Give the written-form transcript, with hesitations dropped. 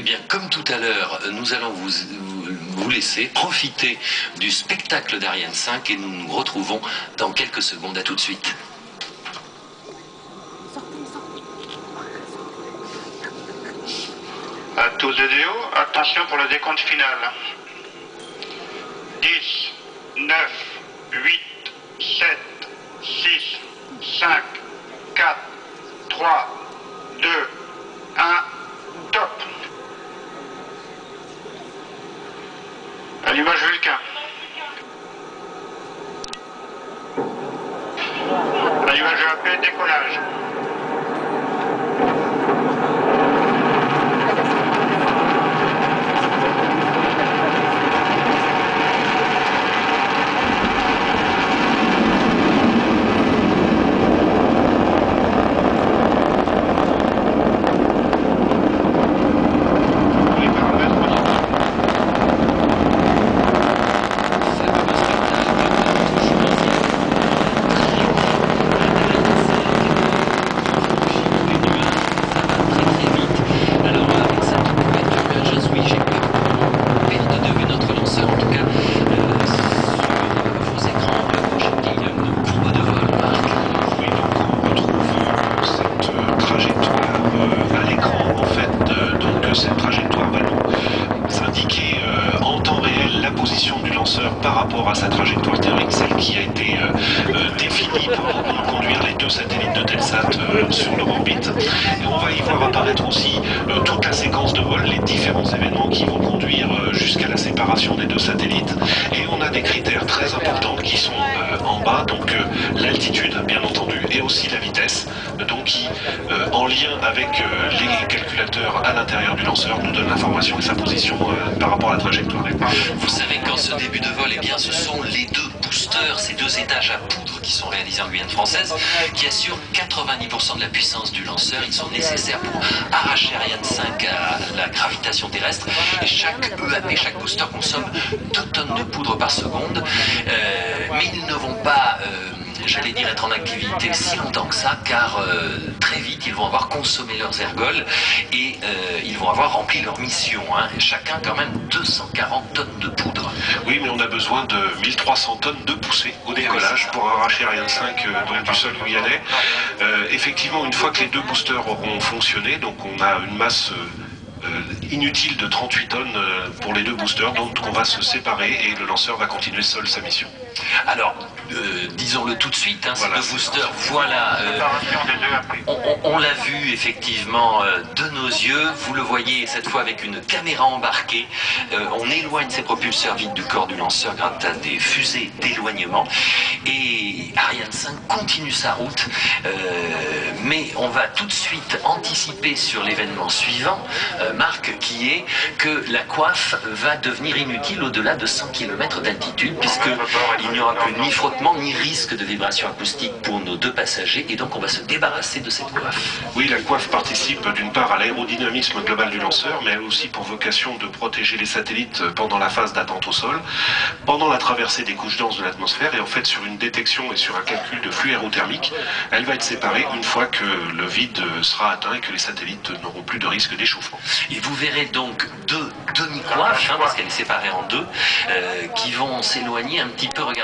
Eh bien, comme tout à l'heure, nous allons vous laisser profiter du spectacle d'Ariane 5 et nous nous retrouvons dans quelques secondes. À tout de suite. À tous les duos, attention pour le décompte final. 10, 9, 8, 7, 6, 5, 4, 3, 2, 1, top. Allumage Vulcain. Allumage EAP, décollage. Cette trajectoire va nous indiquer en temps réel la position du lanceur par rapport à sa trajectoire théorique, celle qui a été définie pour conduire les deux satellites de Telsat sur leur orbite. Et on va y voir apparaître aussi toute la séquence de vol, les différents événements qui vont conduire jusqu'à la séparation des deux satellites. Et on a des critères très importants qui sont en bas, donc l'altitude bien entendu et aussi la vitesse, donc qui en lien avec les calculateurs à l'intérieur du lanceur nous donne l'information et sa position par rapport à la trajectoire. Vous savez qu'en ce début de vol, eh bien, ce sont les deux boosters, ces deux étages à poudre qui sont réalisés en Guyane française, qui assurent 90% de la puissance du lanceur. Ils sont nécessaires pour arracher Ariane 5 à la gravitation terrestre. Et chaque EAP, chaque booster consomme 2 tonnes de poudre par seconde. Mais ils ne vont pas, j'allais dire, être en activité si longtemps que ça, car très vite, ils vont avoir consommé leurs ergols et ils vont avoir rempli leur mission. Hein. Chacun quand même 240 tonnes de poudre. Oui, mais on a besoin de 1300 tonnes de poussée au décollage pour arracher Ariane 5 donc du sol guyanais. Effectivement, une fois que les deux boosters auront fonctionné, donc on a une masse inutile de 38 tonnes pour les deux boosters, donc on va se séparer et le lanceur va continuer seul sa mission. Alors, disons-le tout de suite, hein, voilà, ces deux boosters, voilà, on l'a vu effectivement de nos yeux, vous le voyez cette fois avec une caméra embarquée, on éloigne ces propulseurs vides du corps du lanceur grâce à des fusées d'éloignement, et Ariane 5 continue sa route, mais on va tout de suite anticiper sur l'événement suivant, Marc, qui est que la coiffe va devenir inutile au-delà de 100 km d'altitude, puisqu'il n'y aura plus ni frottement ni risque de vibration acoustique pour nos deux passagers, et donc on va se débarrasser de cette coiffe. Oui, la coiffe participe d'une part à l'aérodynamisme global du lanceur, mais elle a aussi pour vocation de protéger les satellites pendant la phase d'attente au sol, pendant la traversée des couches denses de l'atmosphère, et en fait sur une détection et sur un calcul de flux aérothermique, elle va être séparée une fois que le vide sera atteint et que les satellites n'auront plus de risque d'échauffement. Et vous verrez donc deux demi-coiffes, hein, parce qu'elle est séparée en deux, qui vont s'éloigner un petit peu. Regardez.